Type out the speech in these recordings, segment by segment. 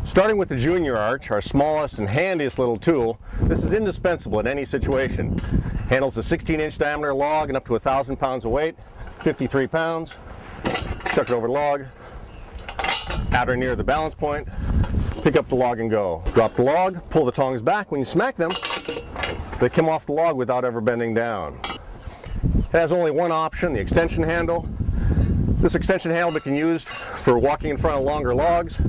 Starting with the junior arch, our smallest and handiest little tool, this is indispensable in any situation. Handles a 16-inch diameter log and up to 1,000 pounds of weight, 53 pounds. Chuck it over the log, at or near the balance point, pick up the log and go. Drop the log, pull the tongs back. When you smack them, they come off the log without ever bending down. It has only one option, the extension handle. This extension handle can be used for walking in front of longer logs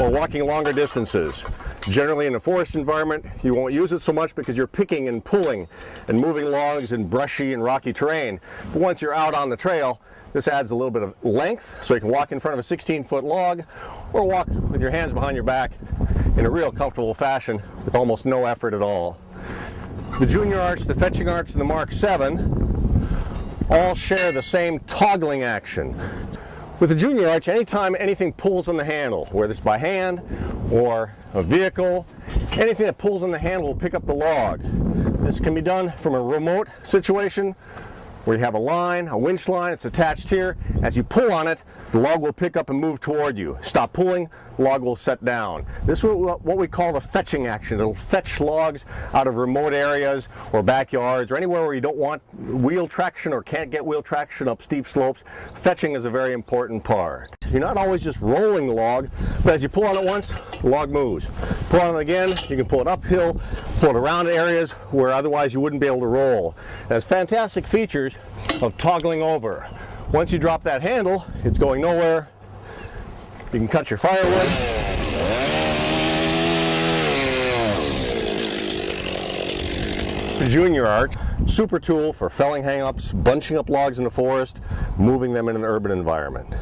or walking longer distances. Generally in a forest environment, you won't use it so much because you're picking and pulling and moving logs in brushy and rocky terrain. But once you're out on the trail, this adds a little bit of length so you can walk in front of a 16-foot log or walk with your hands behind your back in a real comfortable fashion with almost no effort at all. The junior arch, the fetching arch, and the Mark 7 all share the same toggling action. With the junior arch, anytime anything pulls on the handle, whether it's by hand or a vehicle, anything that pulls on the handle will pick up the log. This can be done from a remote situation where you have a line, a winch line, it's attached here. As you pull on it, the log will pick up and move toward you. Stop pulling, the log will set down. This is what we call the fetching action. It'll fetch logs out of remote areas or backyards or anywhere where you don't want wheel traction or can't get wheel traction up steep slopes. Fetching is a very important part. You're not always just rolling the log, but as you pull on it once, the log moves. Pull on it again, you can pull it uphill, pull it around areas where otherwise you wouldn't be able to roll. It has fantastic features of toggling over. Once you drop that handle, it's going nowhere. You can cut your firewood. The junior arch, super tool for felling hang-ups, bunching up logs in the forest, moving them in an urban environment.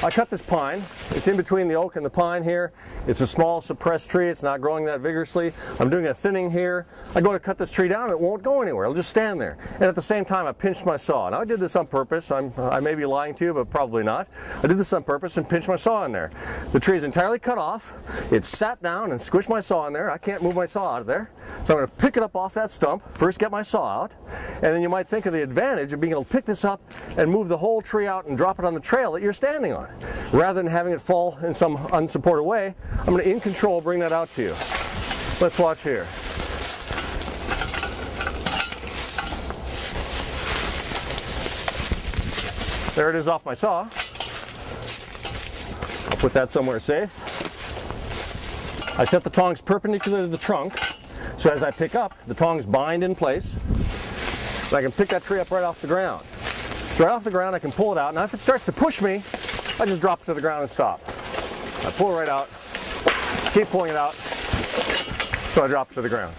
I cut this pine. It's in between the oak and the pine here. It's a small suppressed tree. It's not growing that vigorously. I'm doing a thinning here. I go to cut this tree down and it won't go anywhere. It'll just stand there. And at the same time, I pinched my saw. Now I did this on purpose. I may be lying to you, but probably not. I did this on purpose and pinched my saw in there. The tree is entirely cut off. It sat down and squished my saw in there. I can't move my saw out of there. So I'm going to pick it up off that stump, first get my saw out, and then you might think of the advantage of being able to pick this up and move the whole tree out and drop it on the trail that you're standing on. Rather than having it fall in some unsupported way, I'm going to, in control, bring that out to you. Let's watch here. There it is off my saw. I'll put that somewhere safe. I set the tongs perpendicular to the trunk, so as I pick up, the tongs bind in place, and I can pick that tree up right off the ground. So right off the ground, I can pull it out. Now if it starts to push me, I just drop it to the ground and stop. I pull it right out, keep pulling it out, so I drop it to the ground.